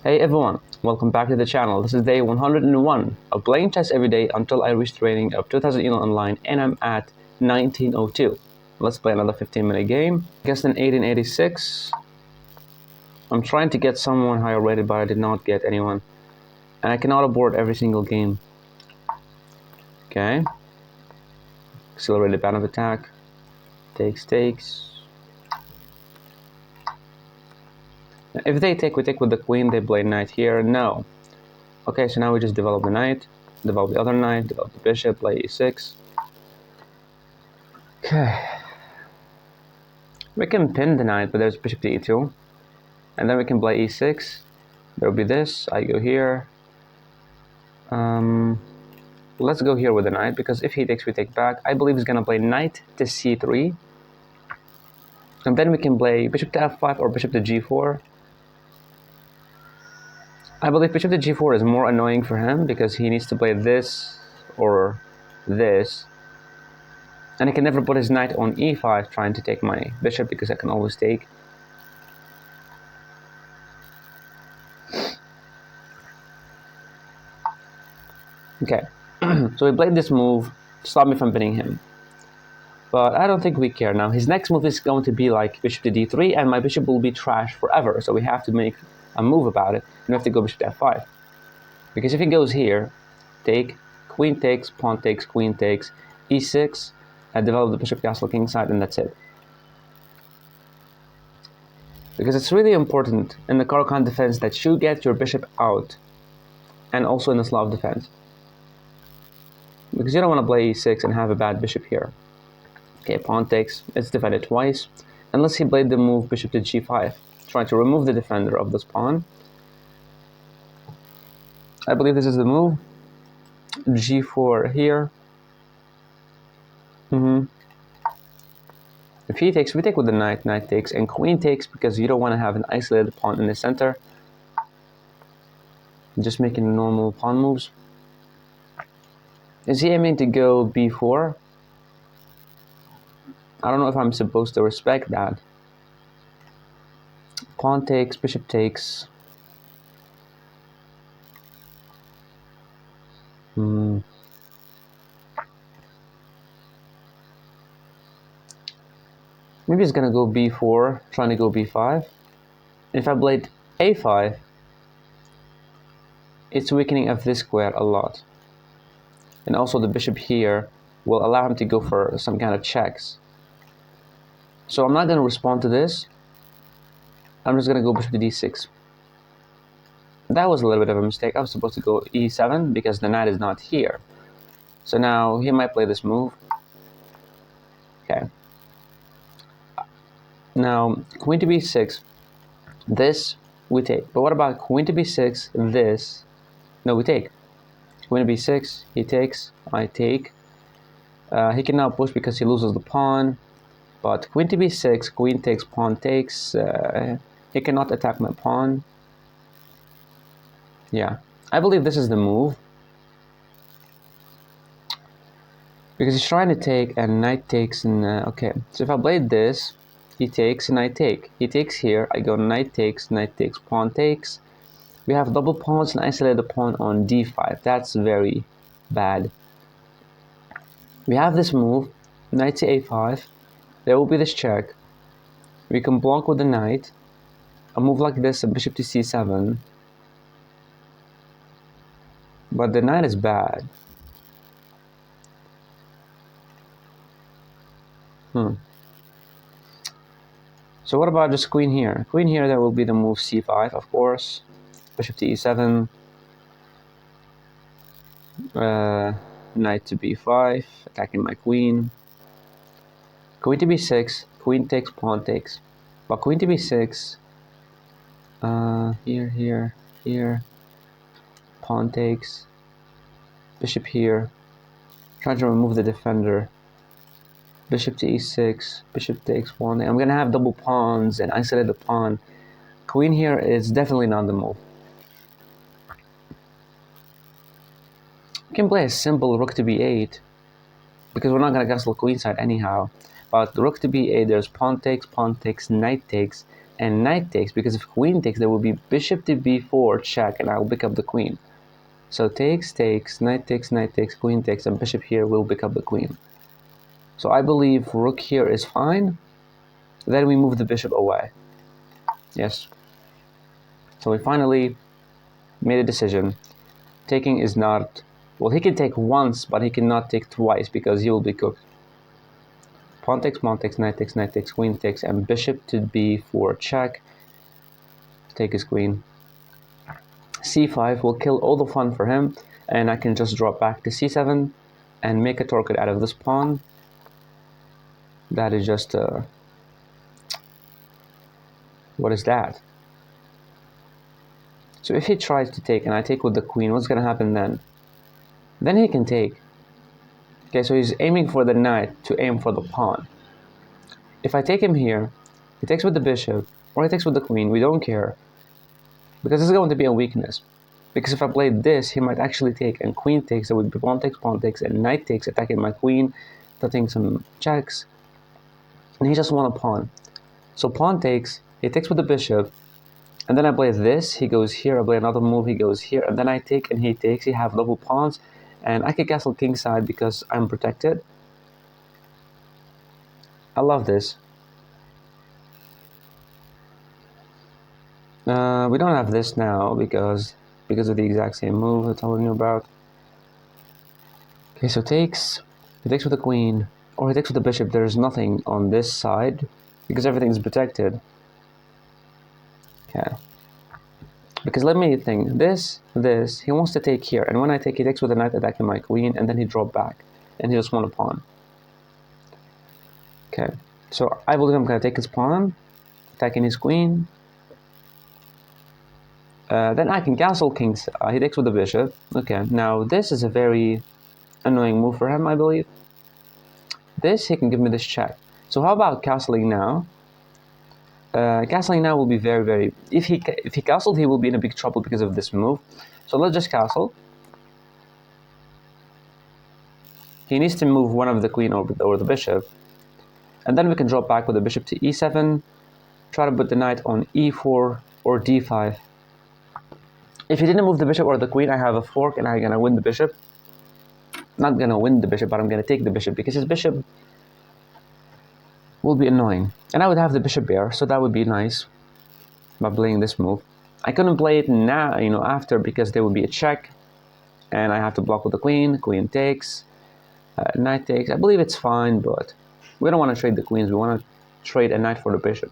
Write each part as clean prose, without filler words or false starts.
Hey everyone, welcome back to the channel. This is day 101 of playing chess every day until I reach the rating of 2000 Elon online, and I'm at 1902. Let's play another 15-minute game. Guess in 1886. I'm trying to get someone higher rated, but I did not get anyone. And I cannot abort every single game. Okay. Accelerated band of attack. Takes. If they take, we take with the queen. They play knight here. No. Okay, so now we just develop the knight, develop the other knight, develop the bishop, play e6. Okay. We can pin the knight, but there's bishop to e2. And then we can play e6. There will be this. I go here. Let's go here with the knight, because if he takes, we take back. I believe he's going to play knight to c3. And then we can play bishop to f5 or bishop to g4. I believe bishop to g4 is more annoying for him because he needs to play this or this. And he can never put his knight on e5 trying to take my bishop, because I can always take. Okay, so we played this move to stop me from pinning him. But I don't think we care now. His next move is going to be like bishop to d3, and my bishop will be trash forever. So we have to make a move about it, and we have to go bishop to f5. Because if he goes here, take, queen takes, pawn takes, queen takes, e6, and develop the bishop castle king side, and that's it. Because it's really important in the Caro-Kann defense that you get your bishop out, and also in the Slav defense. Because you don't want to play e6 and have a bad bishop here. Okay, pawn takes, it's defended twice. Unless he played the move bishop to g5, trying to remove the defender of this pawn. I believe this is the move. g4 here. If he takes, we take with the knight, knight takes, and queen takes, because you don't want to have an isolated pawn in the center. Just making normal pawn moves. Is he aiming to go b4? I don't know if I'm supposed to respect that. Pawn takes, bishop takes. Maybe he's gonna go b4, trying to go b5. If I played a5, it's weakening of this square a lot. And also the bishop here will allow him to go for some kind of checks. So I'm not going to respond to this. I'm just going to go bishop to d6. That was a little bit of a mistake. I was supposed to go e7 because the knight is not here. So now he might play this move. Okay. Now, queen to b6. This, we take. But what about queen to b6, this? No, we take. Queen to b6, he takes, I take. He can now push because he loses the pawn. But queen to b6, queen takes, pawn takes. He cannot attack my pawn. Yeah, I believe this is the move. Because he's trying to take, and knight takes, and okay. So if I played this, he takes and I take. He takes here, I go knight takes, pawn takes. We have double pawns and isolate the pawn on d5. That's very bad. We have this move, knight to a5. There will be this check. We can block with the knight. A move like this, a bishop to c7. But the knight is bad. So what about just queen here? Queen here, there will be the move c5, of course. Bishop to e7. Knight to b5, attacking my queen. Queen to b6, queen takes, pawn takes. But queen to b6, here. Pawn takes. Bishop here. Trying to remove the defender. Bishop to e6, bishop takes pawn. I'm gonna have double pawns and isolate the pawn. Queen here is definitely not the move. You can play a simple rook to b8, because we're not gonna castle queenside anyhow. But rook to b8, there's pawn takes, knight takes, and knight takes, because if queen takes, there will be bishop to b4 check, and I will pick up the queen. So takes, knight takes, queen takes, and bishop here will pick up the queen. So I believe rook here is fine. Then we move the bishop away. Yes. So we finally made a decision. Taking is not... Well, he can take once, but he cannot take twice because he will be cooked. Pawn takes, knight takes, queen takes, and bishop to b4 check. Take his queen. c5 will kill all the fun for him, and I can just drop back to c7 and make a torqued out of this pawn. That is just... what is that? So if he tries to take and I take with the queen, what's going to happen then? Then he can take. Okay, so he's aiming for the knight to aim for the pawn. If I take him here, he takes with the bishop, or he takes with the queen, we don't care. Because this is going to be a weakness. Because if I played this, he might actually take, and queen takes, it would be pawn takes, and knight takes, attacking my queen, putting some checks. And he just won a pawn. So pawn takes, he takes with the bishop, and then I play this, he goes here, I play another move, he goes here, and then I take and he takes, he have double pawns, and I can castle kingside because I'm protected. I love this. We don't have this now because of the exact same move I'm telling you about. Okay, so takes, he takes with the queen, or he takes with the bishop. There's nothing on this side because everything's protected. Okay. Because let me think, this, he wants to take here, and when I take, he takes with the knight attacking my queen, and then he drop back, and he just won a pawn. Okay, so I believe I'm going to take his pawn, attacking his queen. Then I can castle kings. He takes with the bishop. Okay, now this is a very annoying move for him, I believe. This, he can give me this check. So how about castling now? Castling now will be very... If he castled, he will be in a big trouble because of this move. So let's just castle. He needs to move one of the queen or the bishop. And then we can drop back with the bishop to e7. Try to put the knight on e4 or d5. If he didn't move the bishop or the queen, I have a fork and I'm going to win the bishop. Not going to win the bishop, but I'm going to take the bishop because his bishop will be annoying. And I would have the bishop there, so that would be nice by playing this move. I couldn't play it now, after, because there would be a check. And I have to block with the queen. Queen takes. Knight takes. I believe it's fine, but we don't want to trade the queens. We want to trade a knight for the bishop.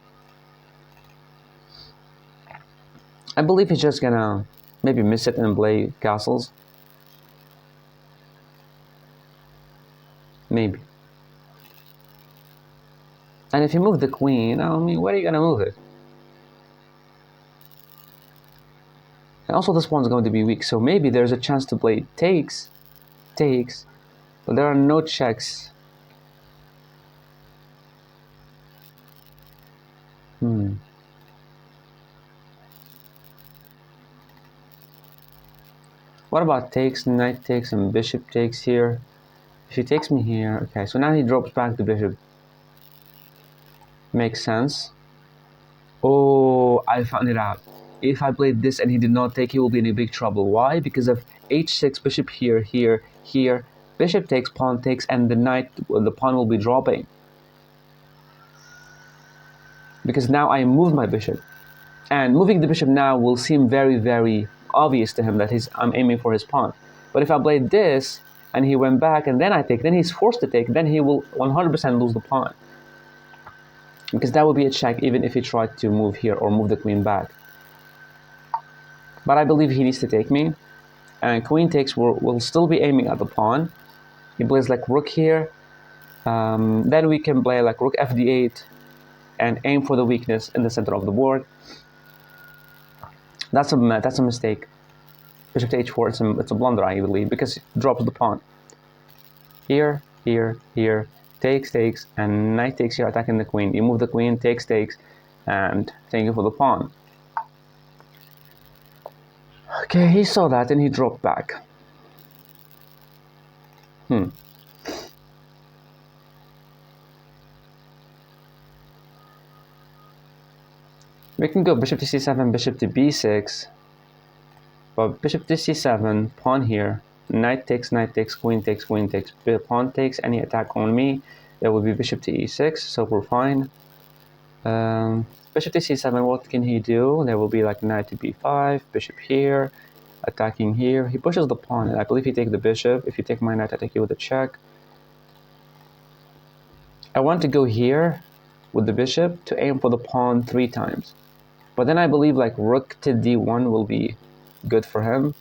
I believe he's just going to maybe miss it and play castles. Maybe. And if you move the queen, I mean, where are you going to move it? And also this pawn's going to be weak, so maybe there's a chance to play takes, but there are no checks. What about takes, knight takes, and bishop takes here? If he takes me here, okay, so now he drops back the bishop. Makes sense. Oh, I found it out. If I played this and he did not take, he will be in a big trouble. Why? Because of h6, bishop here, here. Bishop takes, pawn takes, and the pawn will be dropping. Because now I moved my bishop. And moving the bishop now will seem very obvious to him that I'm aiming for his pawn. But if I played this, and he went back, and then I take, then he's forced to take, then he will 100% lose the pawn. Because that would be a check even if he tried to move here or move the queen back. But I believe he needs to take me. And queen takes will still be aiming at the pawn. He plays like rook here. Then we can play like rook fd8 and aim for the weakness in the center of the board. That's a mistake. Bishop to h4, it's a blunder, I believe, because it drops the pawn. Here, takes, and knight takes here, attacking the queen. You move the queen, takes, and thank you for the pawn. Okay, he saw that and he dropped back. We can go bishop to c7, bishop to b6. But bishop to c7, pawn here, knight takes, queen takes, pawn takes, any attack on me, there will be bishop to e6, so we're fine. Bishop to c7, what can he do? There will be like knight to b5, bishop here, attacking here. He pushes the pawn, and I believe he takes the bishop. If you take my knight, I take you with a check. I want to go here with the bishop to aim for the pawn 3 times. But then I believe like rook to d1 will be good for him.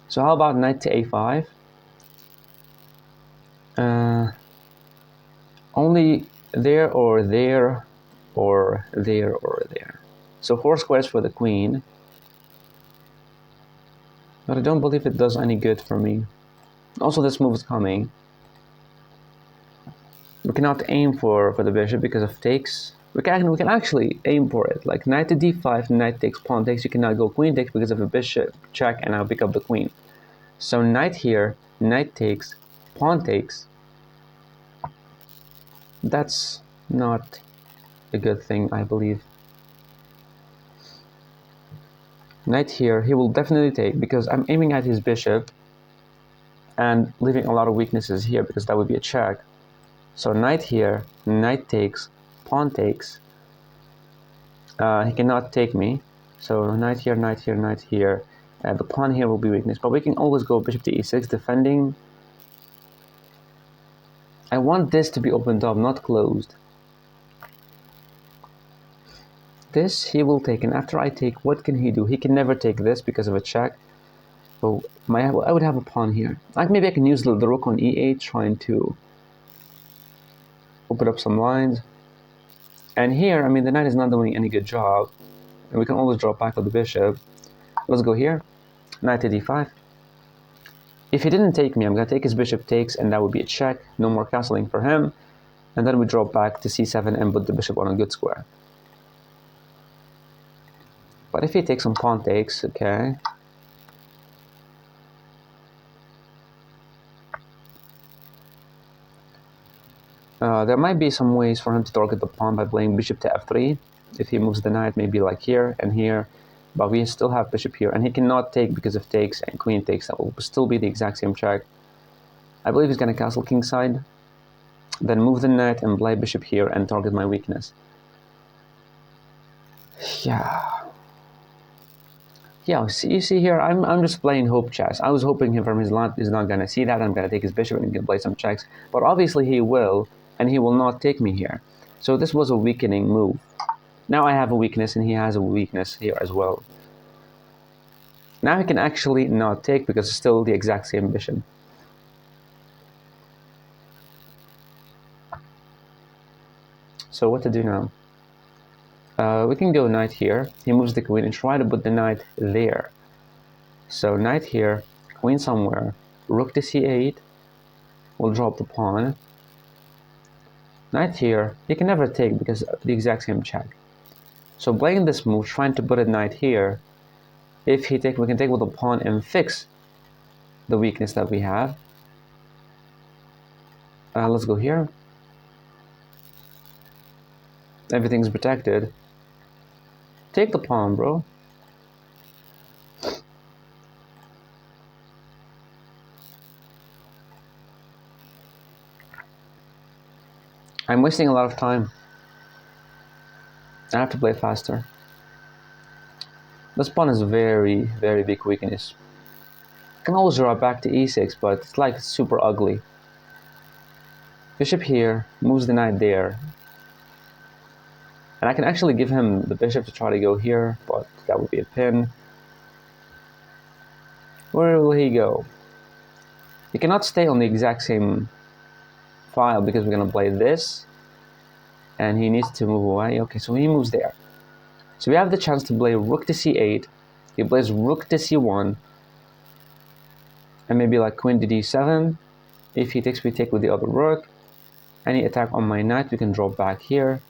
So how about knight to a5? Only there or there or there or there. So 4 squares for the queen. But I don't believe it does any good for me. Also, this move is coming. We cannot aim for the bishop because of takes. We can actually aim for it. Like knight to d5, knight takes, pawn takes. You cannot go queen takes because of a bishop check, and I'll pick up the queen. So knight here, knight takes, pawn takes. That's not a good thing, I believe. Knight here, he will definitely take because I'm aiming at his bishop and leaving a lot of weaknesses here because that would be a check. So knight here, knight takes, pawn takes. He cannot take me. So knight here, knight here, knight here. The pawn here will be weakness, but we can always go bishop to e6, defending. I want this to be opened up, not closed. This he will take, and after I take, what can he do? He can never take this because of a check. So I would have a pawn here. Like maybe I can use the rook on e8, trying to open up some lines. And here, I mean, the knight is not doing any good job. And we can always drop back with the bishop. Let's go here. Knight to d5. If he didn't take me, I'm going to take his bishop takes, and that would be a check. No more castling for him. And then we drop back to c7 and put the bishop on a good square. But if he takes some pawn takes, okay. There might be some ways for him to target the pawn by playing bishop to f3. If he moves the knight, maybe like here and here. But we still have bishop here, and he cannot take because of takes and queen takes. That will still be the exact same check. I believe he's going to castle kingside, then move the knight and play bishop here and target my weakness. Yeah, you see here, I'm just playing hope chess. I was hoping him from his line is not going to see that. I'm going to take his bishop and he can play some checks. But obviously he will, and he will not take me here. So this was a weakening move. Now I have a weakness, and he has a weakness here as well. Now he can actually not take because it's still the exact same bishop. So what to do now? We can go knight here. He moves the queen and try to put the knight there. So knight here, queen somewhere, rook to c8. We'll drop the pawn. Knight here, he can never take because of the exact same check. So playing this move, trying to put a knight here. If he takes, we can take with the pawn and fix the weakness that we have. Let's go here. Everything's protected. Take the pawn, bro. I'm wasting a lot of time. I have to play faster. This pawn is very, very big weakness. I can always draw back to e6, but it's like super ugly. Bishop here, moves the knight there. And I can actually give him the bishop to try to go here, but that would be a pin. Where will he go? He cannot stay on the exact same file because we're going to play this. And he needs to move away. Okay, so he moves there. So we have the chance to play rook to c8. He plays rook to c1. And maybe like queen to d7. If he takes, we take with the other rook. Any attack on my knight, we can drop back here.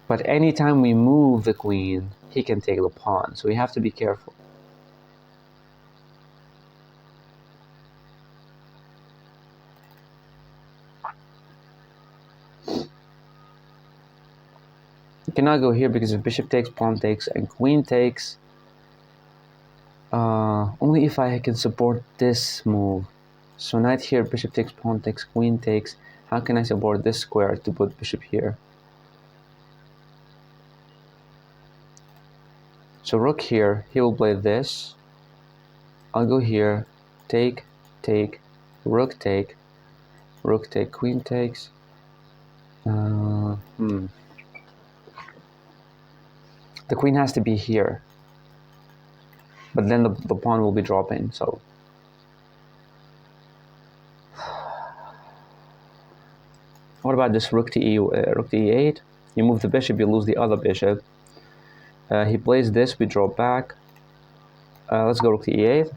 But anytime we move the queen, he can take the pawn. So we have to be careful. You cannot go here because if bishop takes, pawn takes, and queen takes, only if I can support this move. So knight here, bishop takes, pawn takes, queen takes. How can I support this square to put bishop here? So rook here, he will play this. I'll go here, take, take, rook take, queen takes. The queen has to be here, but then the pawn will be dropping, so. What about this rook to e8? You move the bishop, you lose the other bishop. He plays this, we draw back. Let's go rook to e8.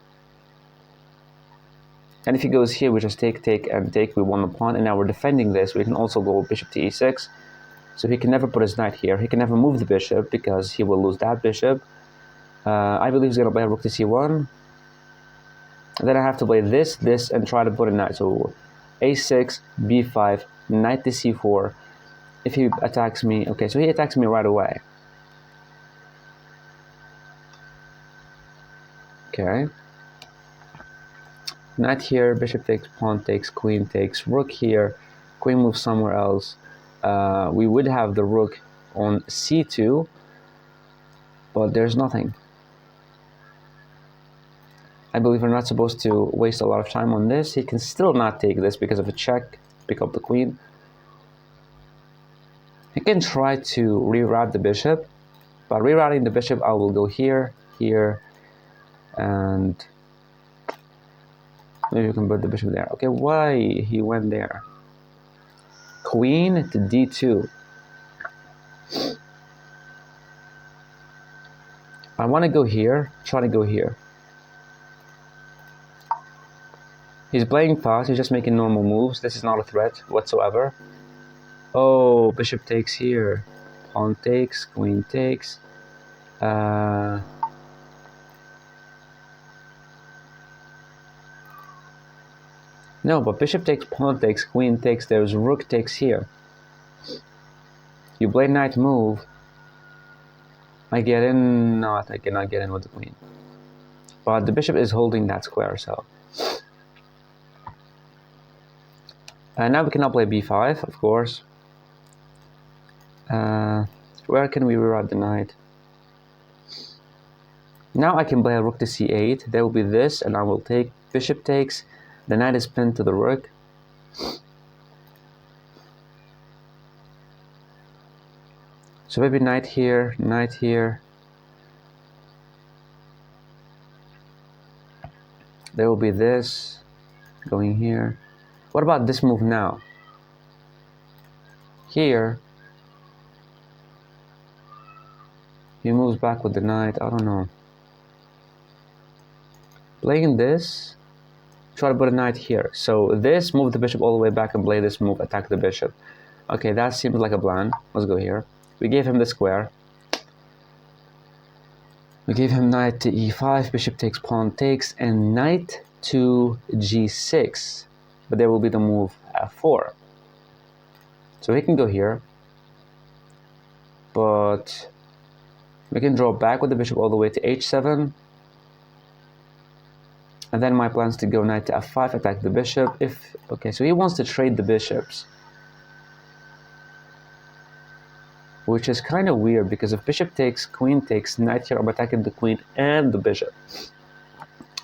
And if he goes here, we just take, and take. We won the pawn, and now we're defending this. We can also go bishop to e6. So he can never put his knight here. He can never move the bishop because he will lose that bishop. I believe he's going to play rook to c1. And then I have to play this, and try to put a knight. So a6, b5, knight to c4. If he attacks me, okay, so he attacks me right away. Okay. Knight here, bishop takes, pawn takes, queen takes, rook here, queen moves somewhere else. We would have the rook on c2, but there's nothing. I believe we're not supposed to waste a lot of time on this. He can still not take this because of a check, pick up the queen. He can try to reroute the bishop. By rerouting the bishop, I will go here, here, and maybe we can put the bishop there. Okay, why he went there? Queen to d2. I want to go here, try to go here. He's playing fast, he's just making normal moves. This is not a threat whatsoever. Oh, bishop takes here. Pawn takes, queen takes. No, but bishop takes, pawn takes, queen takes, there's rook takes here. You play knight move. I get in, not, I cannot get in with the queen. But the bishop is holding that square, so. Now we cannot play b5, of course. Where can we reroute the knight? Now I can play a rook to c8. There will be this, and I will take bishop takes. The knight is pinned to the rook. So maybe knight here, knight here. There will be this going here. What about this move now? Here, he moves back with the knight. I don't know. Playing this, try to put a knight here. So this, move the bishop all the way back and play this move, attack the bishop. Okay, that seems like a plan. Let's go here. We gave him the square. We gave him knight to e5, bishop takes, pawn takes, and knight to g6. But there will be the move f4. So he can go here. But we can draw back with the bishop all the way to h7. And then my plan is to go knight to f5, attack the bishop. Okay, so he wants to trade the bishops. Which is kind of weird, because if bishop takes, queen takes, knight here, I'm attacking the queen and the bishop.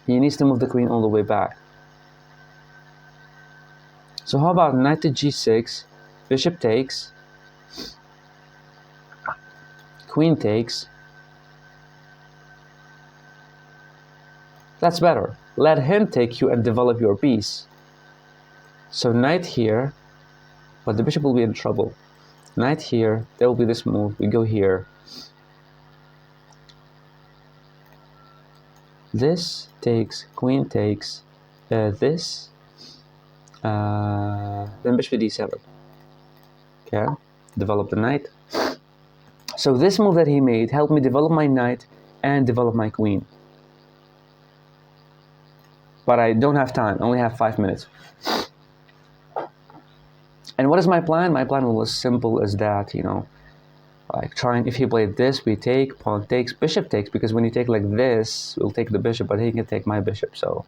He needs to move the queen all the way back. So how about knight to g6, bishop takes, queen takes. That's better. Let him take you and develop your piece. So knight here, but the bishop will be in trouble. Knight here, there will be this move, we go here. This takes, queen takes, this, then bishop d7. Okay, develop the knight. So this move that he made helped me develop my knight and develop my queen. But I don't have time, I only have 5 minutes. And what is my plan? My plan was as simple as that, you know. Like trying, if he played this, we take, pawn takes, bishop takes, because when you take like this, we'll take the bishop, but he can take my bishop, so.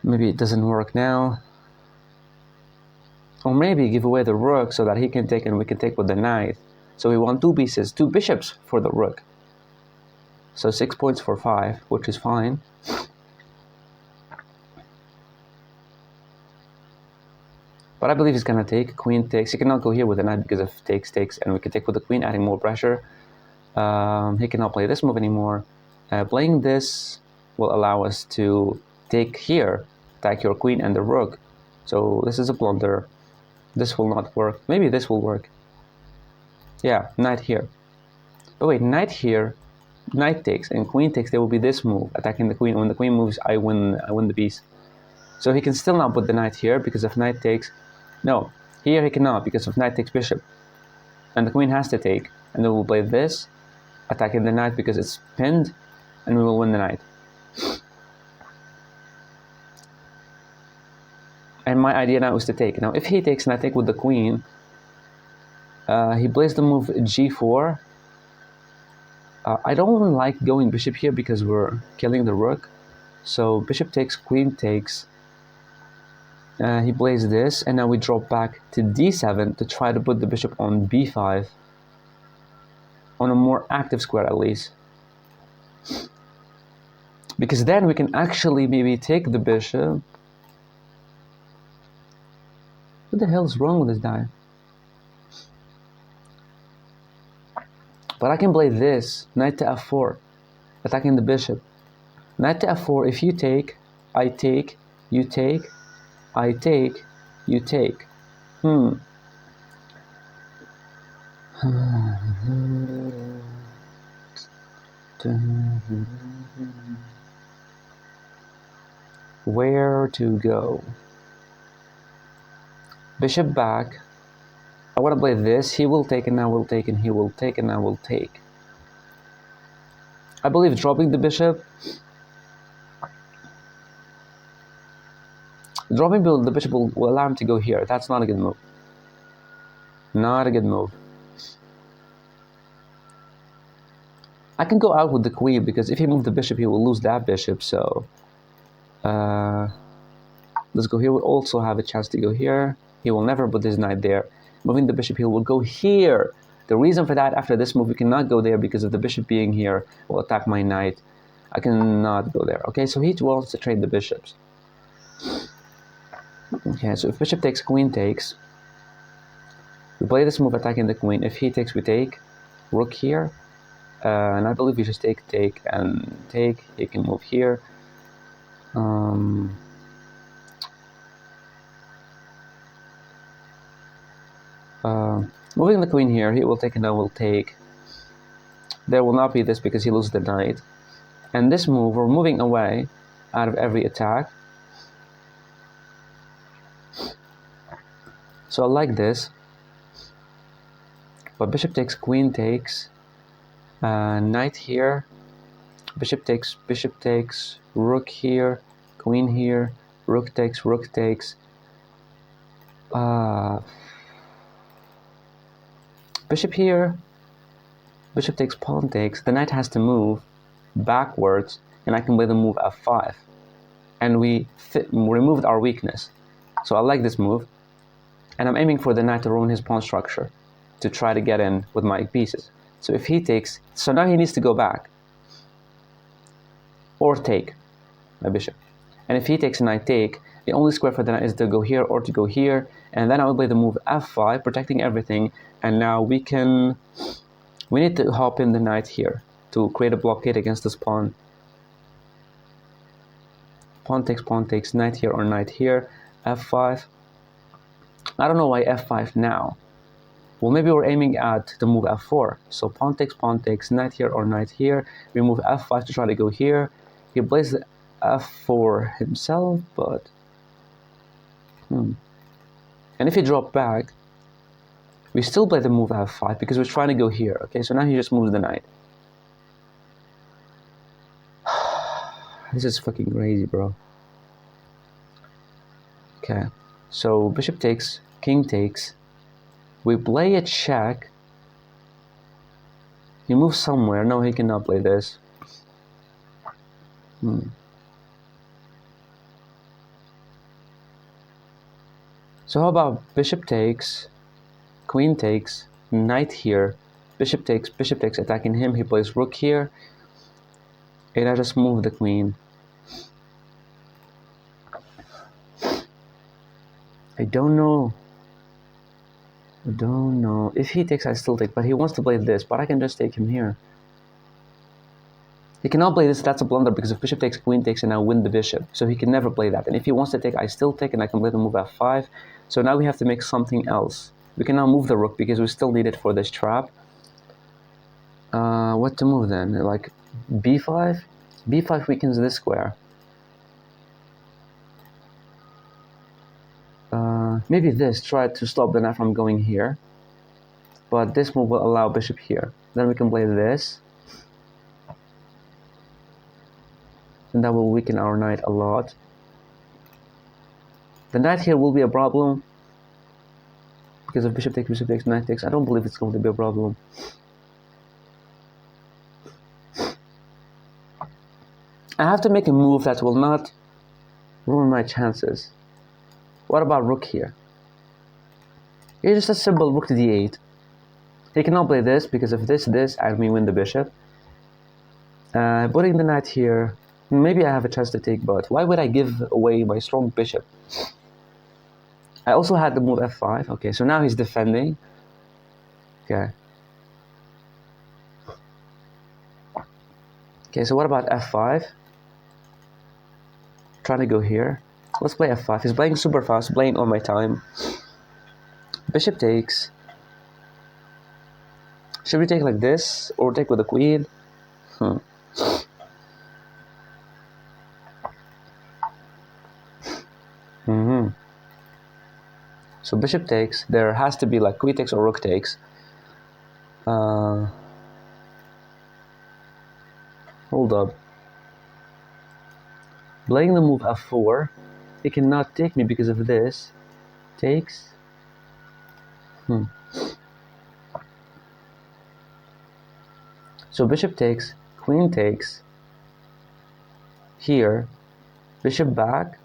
Maybe it doesn't work now. Or maybe give away the rook so that he can take and we can take with the knight. So we want two pieces, two bishops for the rook. So 6 points for 5, which is fine. But I believe he's gonna take, queen takes. He cannot go here with the knight because of takes, takes, and we can take with the queen, adding more pressure. He cannot play this move anymore. Playing this will allow us to take here, attack your queen and the rook. So this is a blunder. This will not work. Maybe this will work. Yeah, knight here. But wait, knight here, knight takes, and queen takes. There will be this move, attacking the queen. When the queen moves, I win the piece. So he can still not put the knight here because of knight takes. No, here he cannot because of knight takes bishop. And the queen has to take. And then we'll play this, attacking the knight because it's pinned, and we will win the knight. And my idea now is to take. Now, if he takes and I take with the queen, he plays the move g4. I don't like going bishop here because we're killing the rook. So bishop takes, queen takes. He plays this, and now we drop back to d7 to try to put the bishop on b5. On a more active square at least. Because then we can actually maybe take the bishop. What the hell is wrong with this guy? But I can play this, knight to f4, attacking the bishop. Knight to f4, if you take, I take, you take, I take, you take. Where to go? Bishop back. I want to play this. He will take and I will take, and he will take and I will take. I believe dropping the bishop. Dropping the bishop will allow him to go here. That's not a good move. Not a good move. I can go out with the queen because if he moves the bishop, he will lose that bishop. So let's go here. We'll also have a chance to go here. He will never put his knight there. Moving the bishop, he will go here. The reason for that, after this move, we cannot go there because of the bishop being here will attack my knight. I cannot go there. Okay, so he wants to trade the bishops. Okay, so if bishop takes, queen takes. We play this move attacking the queen. If he takes, we take. Rook here. And I believe we just take, and take. He can move here. Moving the queen here, he will take and I will take. There will not be this because he loses the knight. And this move, we're moving away out of every attack. So I like this. But bishop takes, queen takes. Knight here. Bishop takes, rook here, queen here, rook takes, bishop here, bishop takes, pawn takes. The knight has to move backwards, and I can play the move f5. And we removed our weakness. So I like this move, and I'm aiming for the knight to ruin his pawn structure to try to get in with my pieces. So if he takes, so now he needs to go back or take my bishop. And if he takes and I take, the only square for the knight is to go here or to go here, and then I will play the move f5, protecting everything. And now we need to hop in the knight here to create a blockade against this pawn. Pawn takes, knight here or knight here, f5. I don't know why f5 now. Well, maybe we're aiming at the move f4. So pawn takes, knight here or knight here. We move f5 to try to go here. He plays the f4 himself, but and if he drop back, we still play the move f5 because we're trying to go here. Okay, so now he just moves the knight. This is fucking crazy, bro. Okay, so bishop takes, king takes. We play a check. He moves somewhere. No, he cannot play this. So how about bishop takes, queen takes, knight here, bishop takes, attacking him. He plays rook here, and I just move the queen. I don't know. If he takes, I still take, but he wants to play this, but I can just take him here. He cannot play this, that's a blunder, because if bishop takes, queen takes, and I win the bishop. So he can never play that. And if he wants to take, I still take, and I can play the move f5. So now we have to make something else. We can now move the rook, because we still need it for this trap. What to move then? Like b5? b5 weakens this square. Maybe this, try to stop the knight from going here. But this move will allow bishop here. Then we can play this. And that will weaken our knight a lot. The knight here will be a problem. Because of bishop takes, knight takes. I don't believe it's going to be a problem. I have to make a move that will not ruin my chances. What about rook here? It's just a simple rook to d8. He cannot play this because of this, and we win the bishop. Putting the knight here, maybe I have a chance to take, but why would I give away my strong bishop? I also had the move f5. Okay, so now he's defending. Okay. Okay, so what about f5? Trying to go here. Let's play f5. He's playing super fast, playing all my time. Bishop takes. Should we take like this, or take with the queen? So bishop takes. There has to be like queen takes or rook takes. Hold up. Playing the move f4. He cannot take me because of this. Takes. So bishop takes, queen takes. Here, bishop back.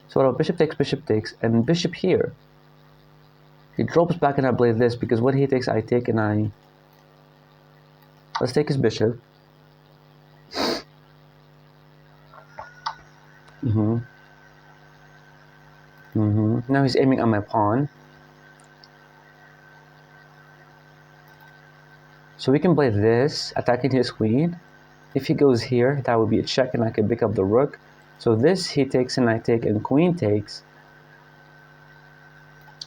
So bishop takes, and bishop here. He drops back and I play this, because when he takes, I take, and I... Let's take his bishop. Now he's aiming at my pawn. So we can play this, attacking his queen. If he goes here, that would be a check, and I can pick up the rook. So this, he takes, and I take, and queen takes.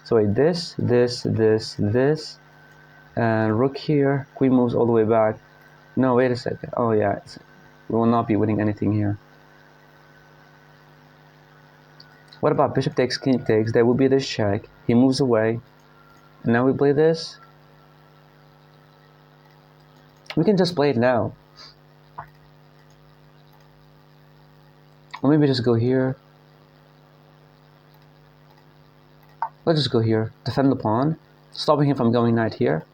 So wait, this, and rook here. Queen moves all the way back. No, wait a second. Oh yeah, we will not be winning anything here. What about bishop takes, king takes? There will be this check. He moves away. And now we play this. We can just play it now. Or maybe just go here. Let's just go here. Defend the pawn. Stopping him from going knight here.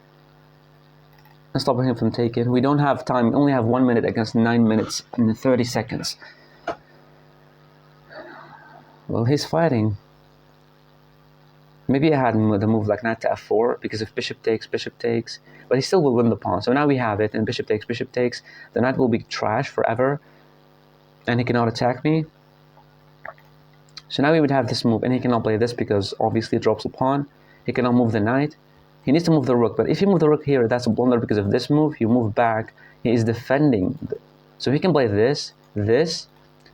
And stopping him from taking. We don't have time. We only have 1 minute against 9 minutes and 30 seconds. Well, he's fighting. Maybe I had the move like knight to f4, because if bishop takes, but he still will win the pawn. So now we have it, and bishop takes, the knight will be trash forever, and he cannot attack me. So now we would have this move, and he cannot play this because obviously it drops a pawn. He cannot move the knight. He needs to move the rook, but if you move the rook here, that's a blunder because of this move. You move back, he is defending. So he can play this,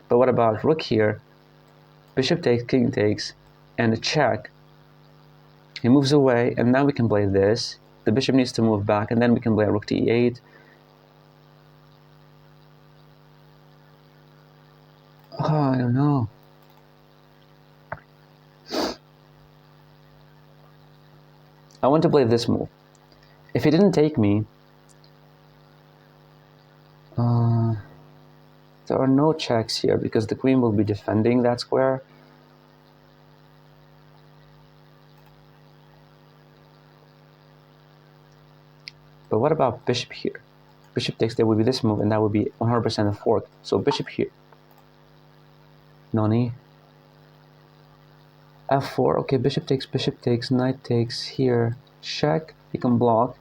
but what about rook here? Bishop takes, king takes, and a check. He moves away, and now we can play this. The bishop needs to move back, and then we can play rook to e8. Oh, I don't know. I want to play this move. If he didn't take me, there are no checks here because the queen will be defending that square. But what about bishop here? Bishop takes, there would be this move, and that would be 100% a fork. So bishop here. Nani. F4. Okay, bishop takes, knight takes here. Check. He can block.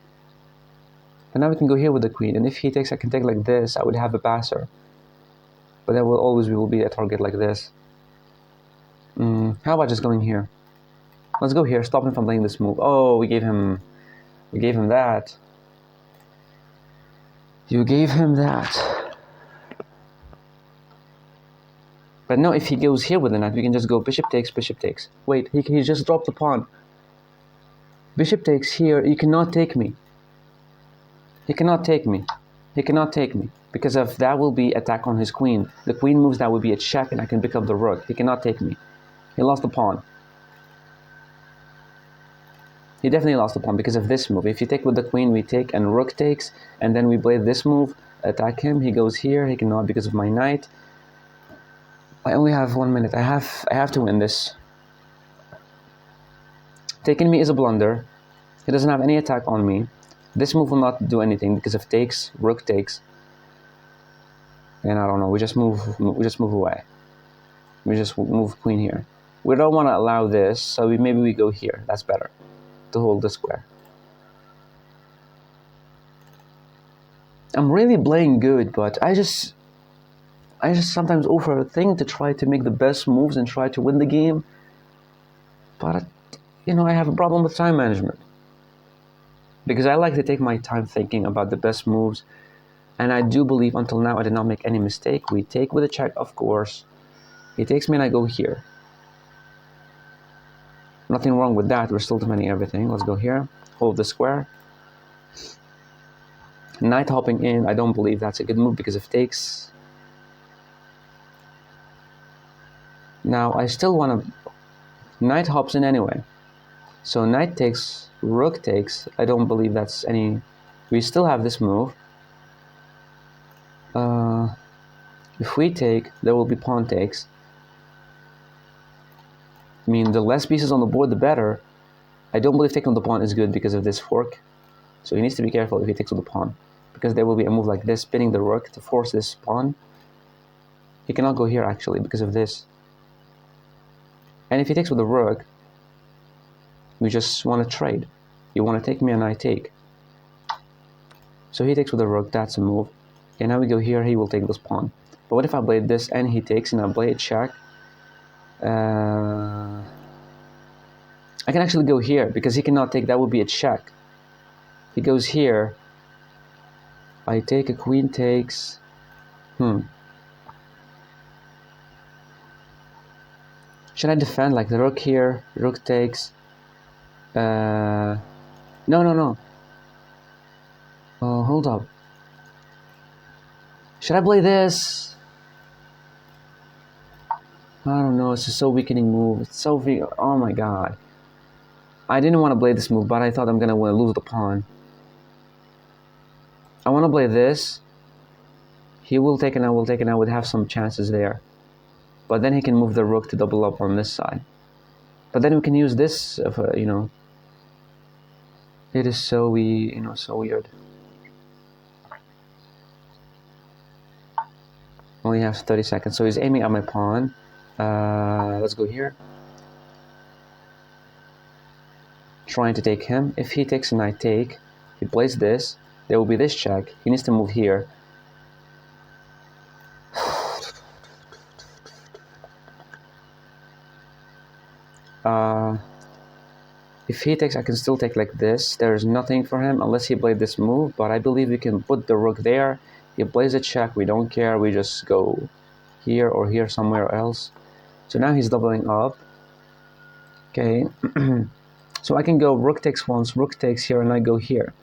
And now we can go here with the queen. And if he takes, I can take like this. I would have a passer. But there will always be a target like this. How about just going here? Let's go here. Stop him from playing this move. Oh, we gave him that. You gave him that. But no, if he goes here with the knight, we can just go bishop takes, bishop takes. Wait, he just dropped the pawn. Bishop takes here. You cannot take me. He cannot take me. He cannot take me. Because of that will be attack on his queen. The queen moves, that would be a check, and I can pick up the rook. He cannot take me. He lost the pawn. He definitely lost the pawn because of this move. If you take with the queen, we take, and rook takes, and then we play this move, attack him. He goes here. He cannot because of my knight. I only have 1 minute. I have to win this. Taking me is a blunder. He doesn't have any attack on me. This move will not do anything because of takes, rook takes. And I don't know, we just move away. We just move queen here. We don't want to allow this, so maybe we go here. That's better, to hold the square. I'm really playing good, but I just sometimes overthink to try to make the best moves and try to win the game. But, you know, I have a problem with time management. Because I like to take my time thinking about the best moves. And I do believe until now I did not make any mistake. We take with a check, of course. He takes me and I go here. Nothing wrong with that. We're still defending everything. Let's go here. Hold the square. Knight hopping in. I don't believe that's a good move because of takes. Now I still want to... Knight hops in anyway. So knight takes, rook takes. I don't believe that's any... We still have this move. If we take, there will be pawn takes. I mean, the less pieces on the board, the better. I don't believe taking the pawn is good because of this fork. So he needs to be careful if he takes with the pawn. Because there will be a move like this, spinning the rook to force this pawn. He cannot go here, actually, because of this. And if he takes with the rook, we just want to trade. You want to take me and I take. So he takes with the rook, that's a move. Okay, now we go here, he will take this pawn. But what if I play this and he takes and I play a check? I can actually go here because he cannot take, that would be a check. He goes here. I take, a queen takes. Should I defend like the rook here? Rook takes. No. Oh, hold up. Should I play this? I don't know. It's just so weakening move. It's so weak. Oh my god. I didn't want to play this move, but I thought I'm gonna lose the pawn. I want to play this. He will take and I will take and I would have some chances there. But then he can move the rook to double up on this side. But then we can use this, you know. It is so weird. Only have 30 seconds, so he's aiming at my pawn. Let's go here. Trying to take him. If he takes and I take, he plays this. There will be this check. He needs to move here. If he takes, I can still take like this. There's nothing for him unless he played this move, but I believe we can put the rook there. He plays a check, we don't care, we just go here or here somewhere else. So now he's doubling up. Okay, so I can go rook takes once, rook takes here, and I go here.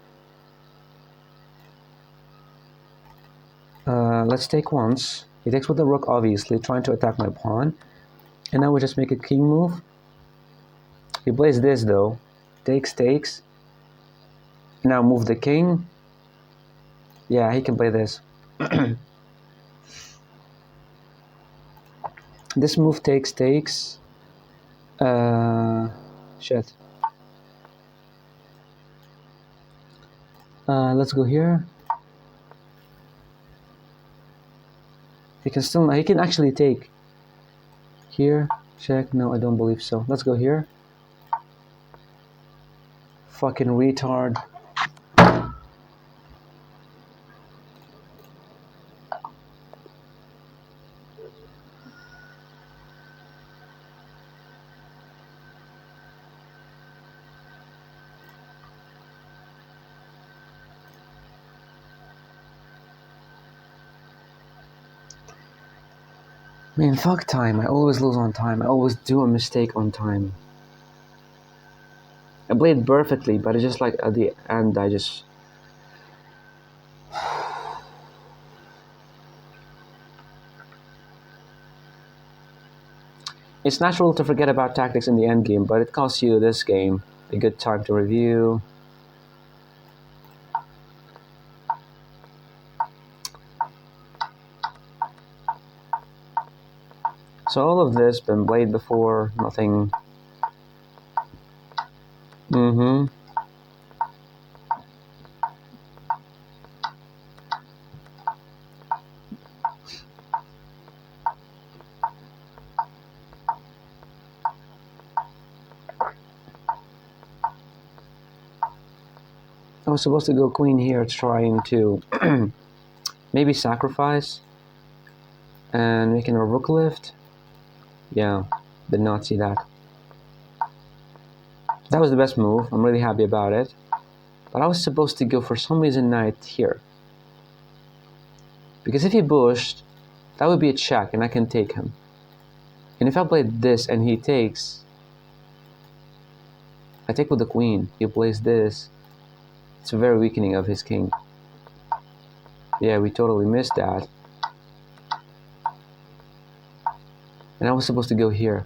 Let's take once. He takes with the rook, obviously, trying to attack my pawn. And now we just make a king move. He plays this though. Takes, takes. Now move the king. Yeah, he can play this. This move takes, takes. Shit. Let's go here. He can actually take here. Check. No, I don't believe so. Let's go here. Fucking retard. Man, fuck time. I always lose on time. I always do a mistake on time. I played perfectly, but it's just like at the end, I just... It's natural to forget about tactics in the end game, but it costs you this game a good time to review. So all of this been played before, nothing. I was supposed to go queen here, trying to maybe sacrifice and making a rook lift. Yeah, did not see that. That was the best move. I'm really happy about it. But I was supposed to go for some reason knight here. Because if he bushed, that would be a check and I can take him. And if I played this and he takes, I take with the queen. He plays this. It's a very weakening of his king. Yeah, we totally missed that. And I was supposed to go here.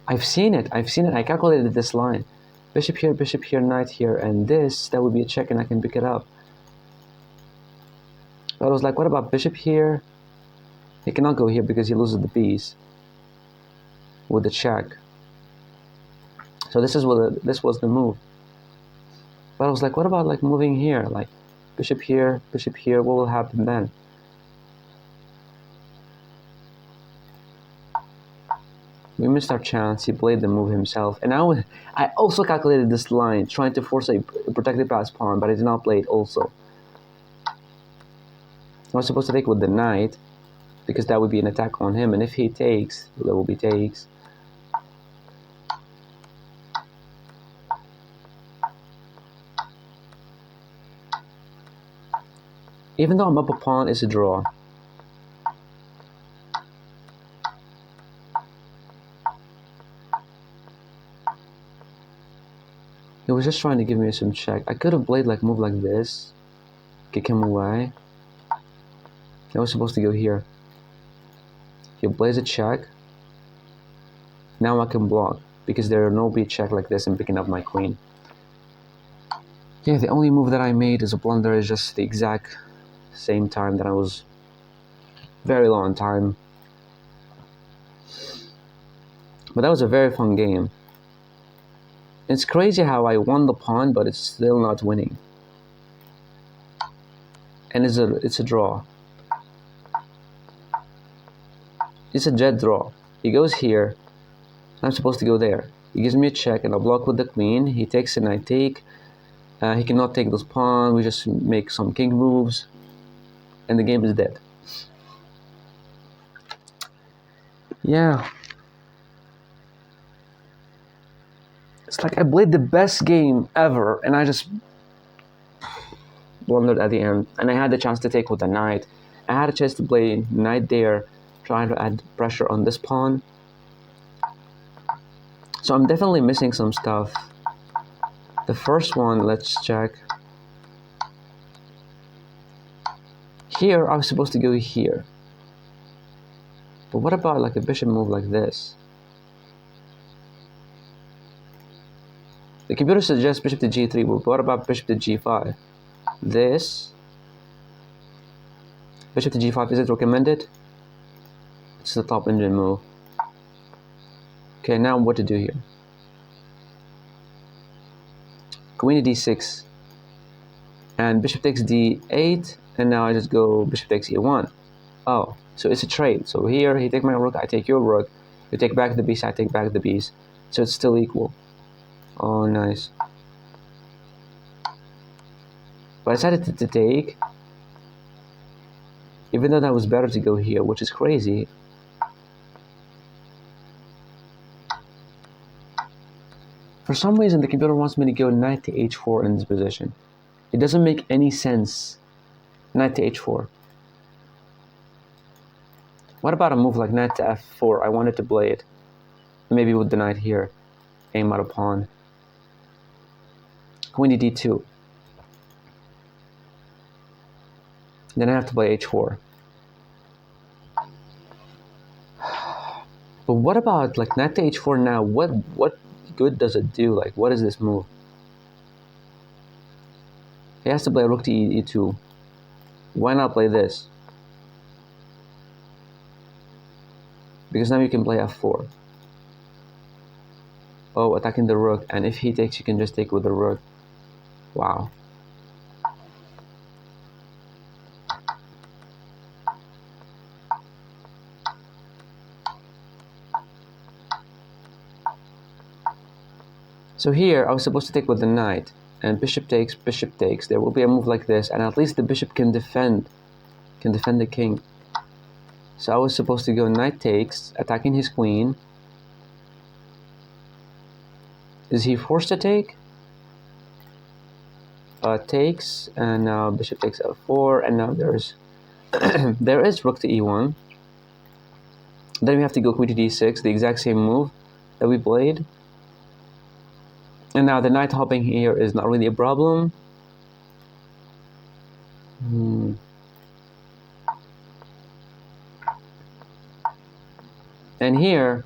I've seen it. I calculated this line. Bishop here, knight here, and this, that would be a check and I can pick it up. But I was like, what about bishop here? He cannot go here because he loses the piece with the check. So this was the move. But I was like, what about like moving here? Like bishop here, what will happen then? We missed our chance. He played the move himself. And I also calculated this line, trying to force a protected pass pawn, but I did not play it also. I was supposed to take with the knight, because that would be an attack on him. And if he takes, there will be takes. Even though I'm up a pawn, it's a draw. He was just trying to give me some check. I could have played like move like this, kick him away. I was supposed to go here. He plays a check. Now I can block because there are no beat check like this and picking up my queen. Yeah, the only move that I made as a blunder is just the exact same time that I was very long time. But that was a very fun game. It's crazy how I won the pawn, but it's still not winning. And it's a draw. It's a jet draw. He goes here. I'm supposed to go there. He gives me a check and I block with the queen. He takes and I take. He cannot take those pawns. We just make some king moves. And the game is dead. Yeah. It's like I played the best game ever and I just blundered at the end. And I had the chance to take with the knight. I had a chance to play knight there, trying to add pressure on this pawn. So I'm definitely missing some stuff. The first one, let's check. Here, I was supposed to go here. But what about like a bishop move like this? The computer suggests bishop to g3, but what about bishop to g5? This. Bishop to g5, is it recommended? It's the top engine move. Okay, now what to do here? Queen to d6. and bishop takes d8, and now I just go bishop takes e1. Oh, so it's a trade. So here he take my rook, I take your rook, you take back the piece, I take back the piece, so it's still equal. Oh, nice. But I decided to take, even though that was better to go here, which is crazy. For some reason, the computer wants me to go knight to h4 in this position. It doesn't make any sense. Knight to h4. What about a move like knight to f4? I wanted to play it. Maybe with the knight here. Aim at a pawn. Queen to d2. Then I have to play h4. But what about like knight to h4 now? What good does it do? Like, what is this move? He has to play rook to e2. Why not play this? Because now you can play f4. Oh, attacking the rook, and if he takes, you can just take with the rook. Wow. So here, I was supposed to take with the knight, and bishop takes, bishop takes. There will be a move like this, and at least the bishop can defend the king. So I was supposed to go knight takes, attacking his queen. Is he forced to take? Takes, and now bishop takes f4, and now there's there is rook to e1. Then we have to go queen to d6, the exact same move that we played. And now the knight hopping here is not really a problem. And here,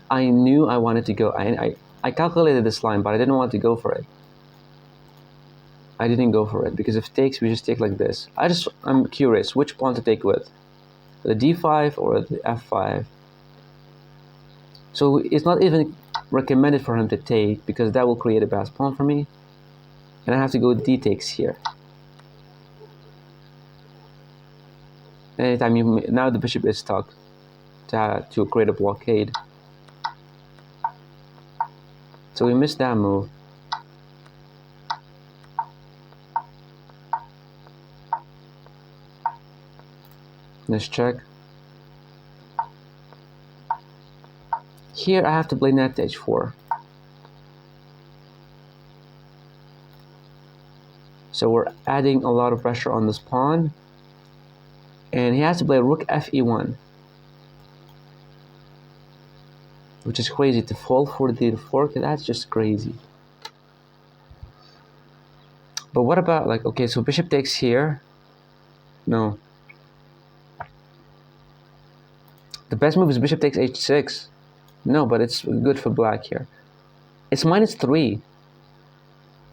I knew I wanted to go. I calculated this line, but I didn't want to go for it. I didn't go for it because if takes, we just take like this. I'm curious which pawn to take with, the d5 or the f5. So it's not even recommended for him to take because that will create a bad pawn for me, and I have to go d takes here. Anytime now the bishop is stuck to create a blockade. So we missed that move. Let's check. Here I have to play knight to h4. So we're adding a lot of pressure on this pawn. And he has to play rook fe1. Which is crazy, to fall for the fork, that's just crazy. But what about, like, okay, so bishop takes here. No. The best move is bishop takes h6. No, but it's good for black here. It's -3.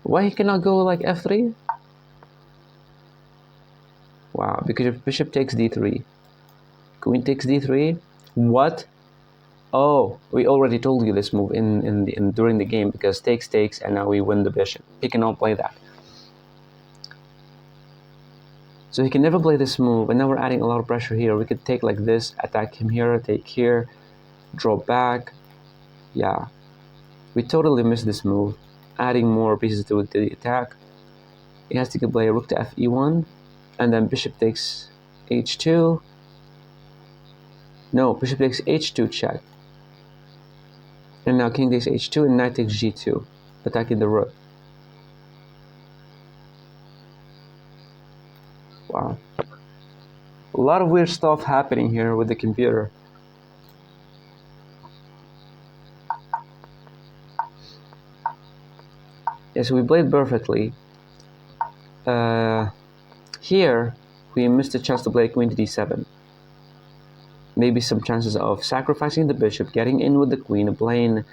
Why he cannot go like f3? Wow, because if bishop takes d3, queen takes d3. What? Oh, we already told you this move during the game, because takes, and now we win the bishop. He cannot play that. So he can never play this move, and now we're adding a lot of pressure here. We could take like this, attack him here, take here, draw back. Yeah, we totally missed this move, adding more pieces to the attack. He has to play rook to fe1, and then bishop takes h2. No, bishop takes h2 check. And now king takes h2 and knight takes g2, attacking the rook. Wow. A lot of weird stuff happening here with the computer. Yes, we played perfectly. Here, we missed a chance to play queen to d7. Maybe some chances of sacrificing the bishop, getting in with the queen, and playing...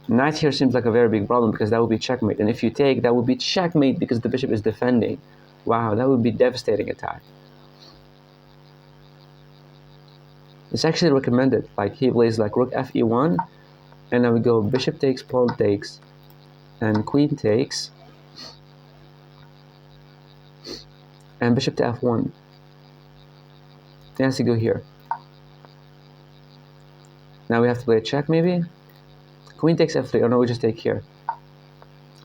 knight here seems like a very big problem, because that would be checkmate. And if you take, that would be checkmate because the bishop is defending. Wow, that would be devastating attack. It's actually recommended. Like, he plays like rook fe1, and now we go bishop takes, pawn takes, and queen takes. and bishop to f1. He has to go here. Now we have to play a check, maybe? Queen takes f3, or no, we just take here.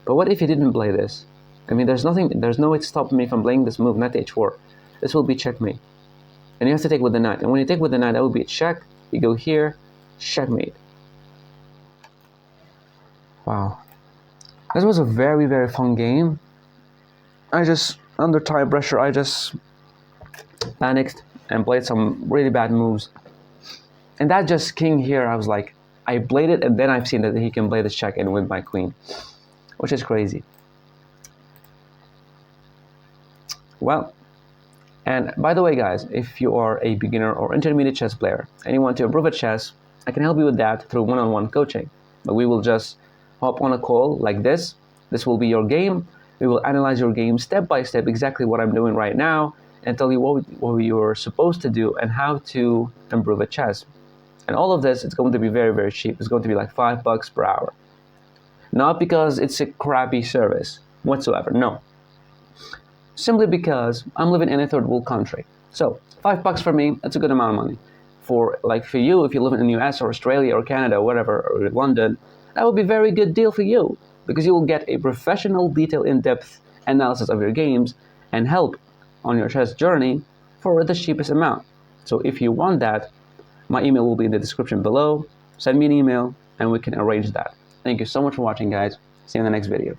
But what if he didn't play this? I mean, there's no way to stop me from playing this move, knight to h4. This will be checkmate. And you have to take with the knight. And when you take with the knight, that will be a check. You go here, checkmate. Wow. This was a very, very fun game. I just, under time pressure, I just panicked and played some really bad moves. And that just king here, I was like, I played it, and then I've seen that he can play this check and win my queen, which is crazy. Well, and by the way, guys, if you are a beginner or intermediate chess player and you want to improve at chess, I can help you with that through one-on-one coaching. But we will just hop on a call like this. This will be your game. We will analyze your game step by step, exactly what I'm doing right now, and tell you what you're supposed to do and how to improve at chess. And all of this, it's going to be very, very cheap. It's going to be like $5 per hour. Not because it's a crappy service whatsoever, no. Simply because I'm living in a third world country. So $5 for me, that's a good amount of money. For you, if you live in the US or Australia or Canada or whatever, or London, that would be a very good deal for you, because you will get a professional, detailed, in-depth analysis of your games and help on your chess journey for the cheapest amount. So if you want that, my email will be in the description below. Send me an email and we can arrange that. Thank you so much for watching, guys. See you in the next video.